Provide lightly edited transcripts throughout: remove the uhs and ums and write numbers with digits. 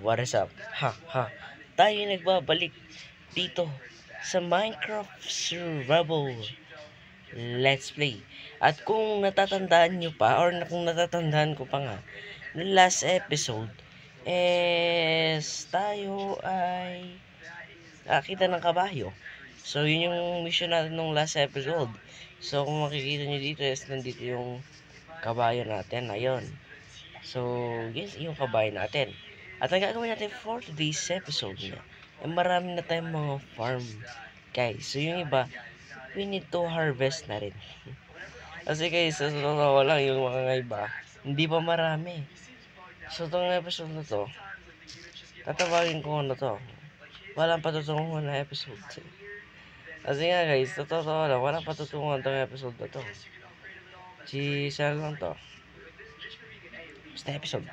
What is up? Tayo nagbabalik dito sa Minecraft Survival Let's Play. At kung natatandaan nyo pa, or kung natatandaan ko pa nga, no last episode, tayo ay nakakita ng kabayo. So, yun yung mission natin nung last episode. So, kung makikita nyo dito, nandito yung kabayo natin. Ayun. So, yes, yung kabayo natin. At ang gagawin natin for today's episode na, marami na tayong mga farm. Guys, so yung iba, we need to harvest na rin. Kasi guys, sa totoo lang, yung mga iba, hindi pa marami. So, itong episode na to, tatawagin ko ano to, walang patutunguhan na episode. Kasi nga guys, sa totoo lang, walang patutunguhan itong episode na to. Saan lang to? Basta episode.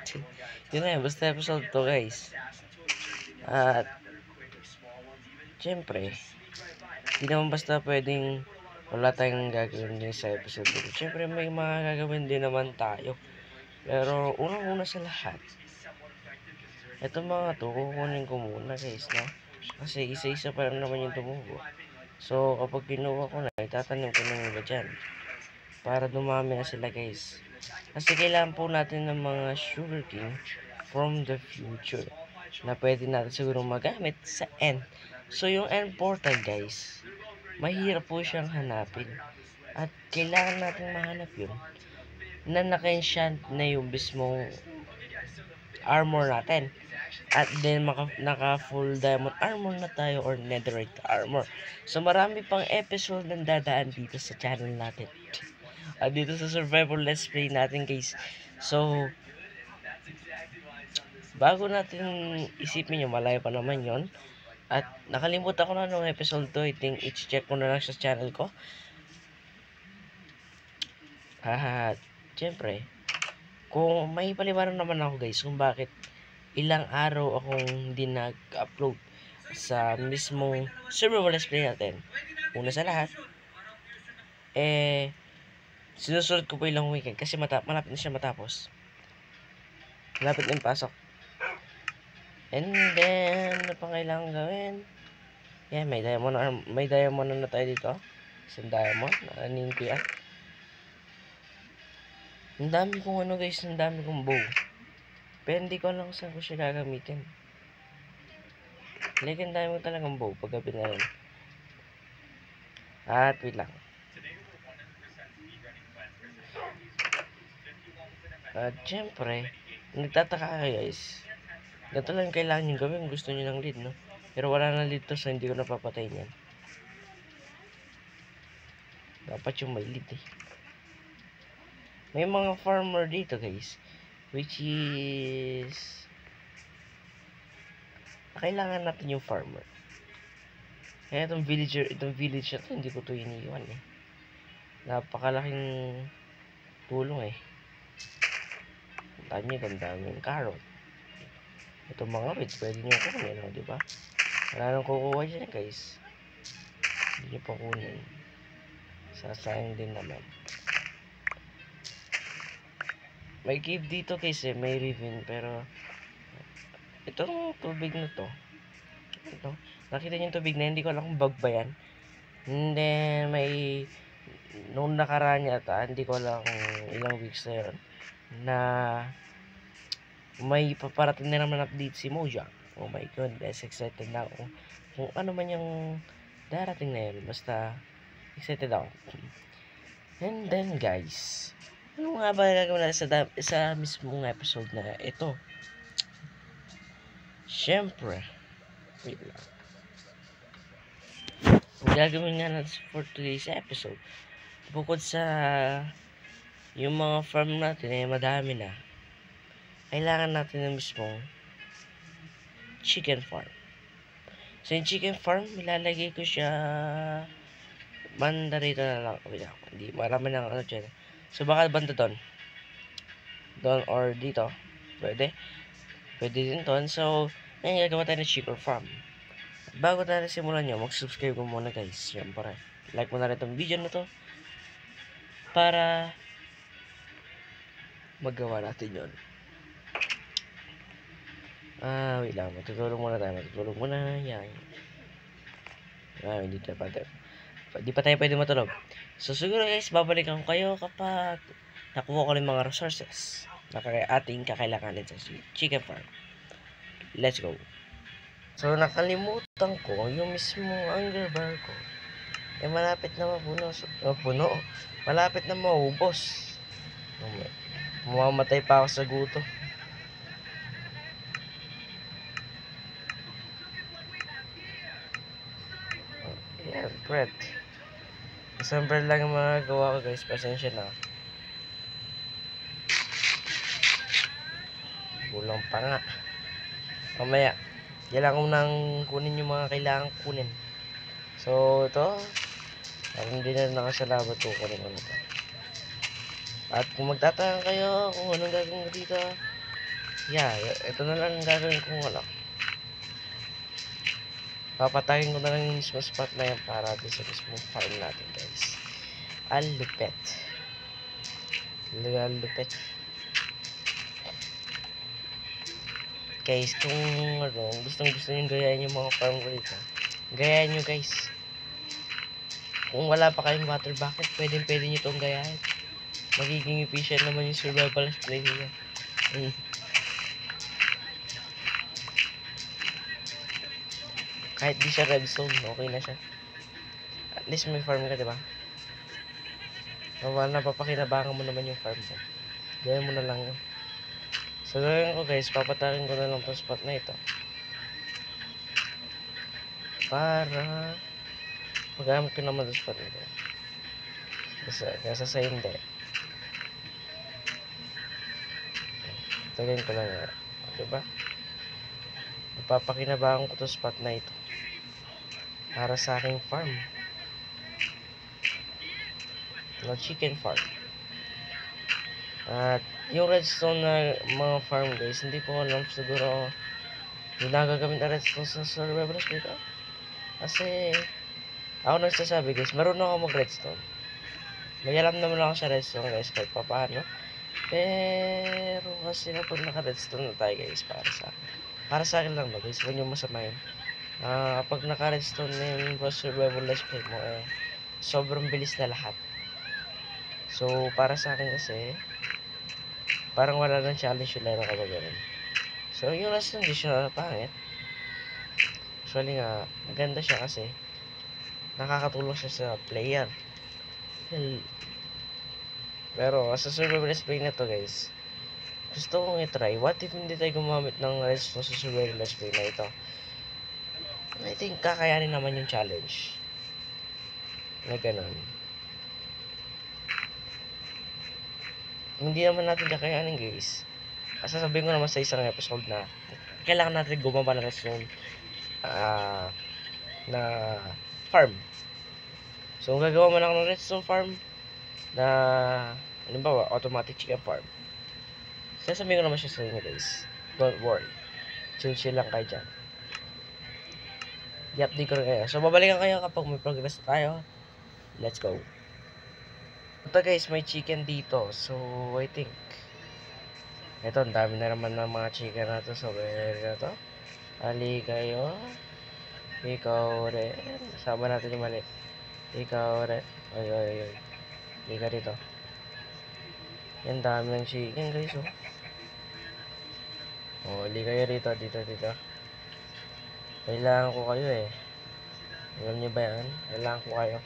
Yun na yun, basta episode to guys. At syempre, hindi naman basta pwedeng wala tayong gagawin din sa episode dito. Syempre may mga gagawin din naman tayo. Pero unang-una sa lahat, eto mga to, kukunin ko muna guys, no? Kasi isa-isa pa lang naman yung tumubo. So kapag kinuha ko na, itatanim ko ng iba dyan. Para dumami na sila guys. Kasi kailangan po natin ng mga sugarcane from the future na pwede natin siguro magamit sa end. So yung end portal guys, mahirap po siyang hanapin. At kailangan natin mahanap yun na naka-enchant na yung mismong armor natin. At then naka full diamond armor na tayo or netherite armor. So marami pang episode ng dadaan dito sa channel natin. At dito sa survival let's play natin guys. So bago natin isipin yung malayo pa naman yon. At nakalimutan ko na nung episode 2. I think i-check ko na lang sa channel ko. At syempre, kung may paliwanag naman ako guys kung bakit ilang araw akong hindi nag-upload sa mismong survival let's play natin. Una sa lahat, sinusunod ko po ilang weekend kasi malapit na siya matapos. Malapit na yung pasok. And then, ano pang kailangan gawin? Yeah, may diamond na tayo dito. Isang diamond. Nakanin ko yan. Ang dami kong ano guys, ang dami kong bow. Pero hindi ko alam kung saan ko siya gagamitin. Like, ang dami ko talagang bow paggabi na rin. At wait lang. At syempre, nagtataka kayo guys. Ganito lang kailangan nyo gawin. Gusto nyo ng lead, no? Pero wala na lead to, so hindi ko napapatay niyan. Dapat yung may lead eh. May mga farmer dito guys. Which is kailangan natin yung farmer. Kaya itong village na to, hindi ko to iniiwan eh. Napakalaking tulong eh. Ang daming carrot. Itong mga weeds, pwede nyo kunin, no? Diba? Wala nang kukuha dyan guys. Hindi nyo pa kunin. Sasayang din naman. May cave dito guys eh, may ravine, pero itong tubig na to, ito, nakita nyo yung tubig na hindi ko alam kung bug ba yan. And then may nung nakaraan yata, hindi ko alam kung ilang weeks na yun, na may paparating na naman update si Mojang. Oh my goodness, excited na ako kung ano man yung darating na yun. Basta excited ako. And then guys, ano nga ba gagawin natin sa mismong episode na ito? Syempre, wait lang. Ang gagawin nga natin for today's episode, bukod sa yung mga farm natin eh madami na, kailangan natin ng mismong chicken farm. So yung chicken farm, ilalagay ko siya banda rito na lang. Hindi, marami lang ano dyan. So baka banda doon or dito, pwede din doon. So ngayon gagawa tayo ng chicken farm. Bago tayo simulan nyo, mag-subscribe ko muna guys. Siyempre, like mo na rin itong video na to para magawa natin yon. Wait lang. Matutulog muna tayo. Matutulog muna. Yan. Hindi tayo pa tayo. Di pa tayo pwede matulog. So, siguro guys, babalikan ko kayo kapag nakuha ko yung mga resources na ating kakailanganin sa chicken farm. Let's go. So, nakalimutan ko yung mismo hunger bar ko. Malapit na puno. Malapit na maubos. Mamamatay pa ako sa gutom. Yan, bread. December lang yung mga gawa ko guys. Pasensya na. Kulang pa nga. Mamaya. Kailangan ko nang kunin yung mga kailangan kunin. So, ito. Parang hindi na nakasalabat ko kunin ko nito. At kung magtatanong kayo kung anong gagawin ko dito. Yeah, ito na lang ang gagawin kong wala. Papatayin ko na lang yung mismo spot na yan para din sa mismo farm natin guys. Alupet. Alupet. Guys, kung gusto nyo gayahin yung mga farm ko dito, gayahin nyo guys. Kung wala pa kayong water bucket, pwede nyo itong gayahin. Magiging efficient naman yung survival spray nyo. Kahit di siya redstone, okay na siya. At least may farm ka, diba? Napapakinabangan mo naman yung farm mo. Gawin mo na lang yun. So, gawin ko guys, papatakin ko na lang itong spot na ito. Para magamit ko naman itong spot na ito. Kasi sa hindi. Tagayin ko lang yun. Diba? Napapakinabangan ko itong spot na ito. Para sa aking farm. No chicken farm. At yung redstone na mga farm guys, hindi ko alam siguro hindi nagagamit na redstone sa survival dito. Kasi ako nagsasabi guys, marunong ako mag redstone. May alam naman ako sa redstone guys kahit pa paano. Pero kasi kapag naka redstone na tayo guys, para sa akin lang guys, huwag nyo masamayin. Kapag naka-redstone na yung survival let's play mo, sobrang bilis na lahat. So, para sa akin kasi, parang wala nang challenge yung laro kapag ganun. So, yung redstone di siya pangit. Actually nga, maganda siya kasi nakakatulong siya sa player. Pero, sa survival let's play na to guys, gusto kong i-try. What if hindi tayo gumamit ng redstone sa survival let's play na ito? I think kakayanin naman yung challenge. Na ganun. Hindi naman natin kakayanin guys. Sasabihin ko naman sa isang episode na kailangan natin gumawa ng redstone na farm. So kung gagawa man ako ng redstone farm na halimbawa automatic chicken farm, sasabihin ko naman siya sa inyo guys. Don't worry. Chill lang kayo dyan. I-update ko rin kayo. So, babalikan kayo kapag may progress na tayo. Let's go. Ito guys, may chicken dito. So, I think ito, ang dami na naman ng mga chicken na to. So, na to. Ali kayo. Ikaw rin. Sama natin yung mali. Ikaw rin. Ay. Hindi ka dito. Yan, dami ng chicken guys. Ali kayo dito. Dito. Kailangan ko kayo eh. Alam niyo ba yan? Kailangan ko kayo.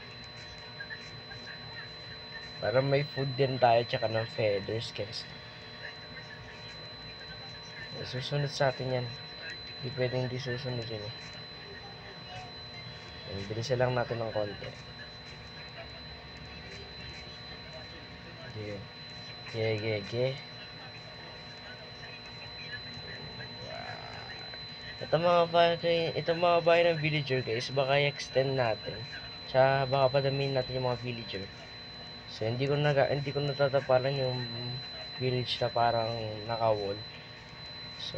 Para may food din tayo tsaka ng feathers guys. Susunod sa atin yan. Hindi pwedeng di susunod yun eh. Bilisan lang natin ng konti. Ge. Ito mga bahay ng villager guys, baka i-extend natin. Tsaka baka padamihin natin yung mga villager. So hindi ko natatapalan yung village na parang naka-wall. So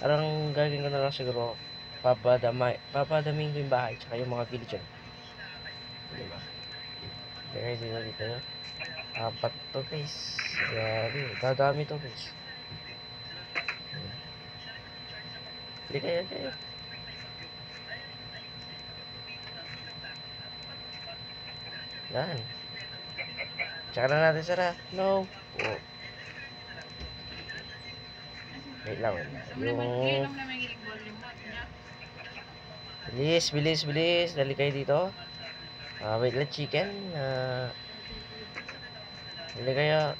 parang gagawin ko na lang siguro papadamihin ko yung bahay tsaka yung mga villager. Diba? Kaya dito. Apat to guys. Grabe, dadami to guys. Hindi kayo. Yan. Tsaka na natin sara. No. Oh. Wait lang. Yung... Bilis. Dali kayo dito. Wait lang, chicken. Dali kayo.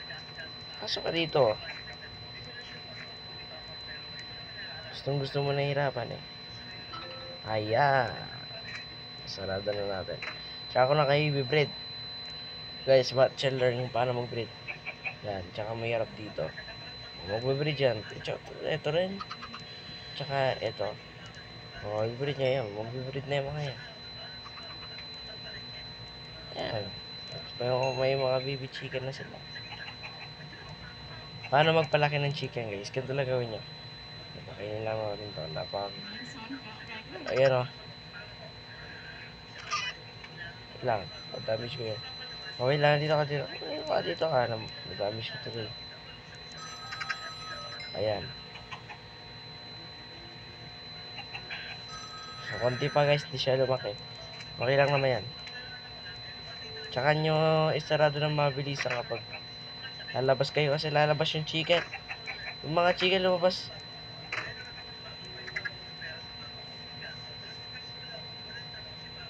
Pasok ka dito. Gusto mo nahihirapan eh. Ayan. Sarado na natin. Tsaka ko na kayo i-breed. Guys, shall learn paano mag-breed. Yan. Tsaka mahirap dito. Mag-breed yan. Ito rin. Tsaka ito. Mag-breed niya yan. Mag-breed na yung mga yan. Yan. May mga baby chicken na sila. Paano magpalaki ng chicken, guys? Ganito lang gawin nyo. Pakainin lang natin ito. Ayan o. Lang. Damage ko yun. Okay lang. Dito ka. Damage ko ito. Ayan. So, konti pa guys. Di siya lumaki. Okay lang naman yan. Tsaka nyo isarado ng mabilisan kapag lalabas kayo kasi lalabas yung chicken. Yung mga chicken lumabas.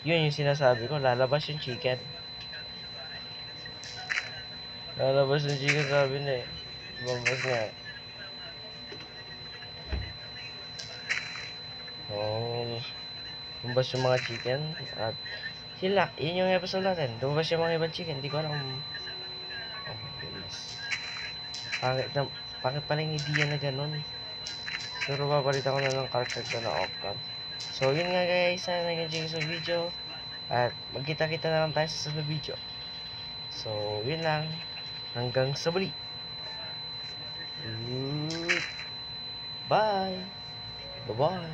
Yun yung sinasabi ko, lalabas yung chicken. Lalabas yung chicken, sabi na eh. Lumabas nga. Lumabas yung mga chicken. At sila, yun yung episode natin. Lumabas yung mga ibang chicken. Hindi ko alam. Oh my goodness. Pangit pala yung idea na ganun. Pero papalitan ko na ng cartridge ko na off-cam. So yun nga guys, sana nag-enjoy sa video. At magkita-kita na lang tayo sa sunod video. So yun lang. Hanggang sa muli. Bye. Bye-bye.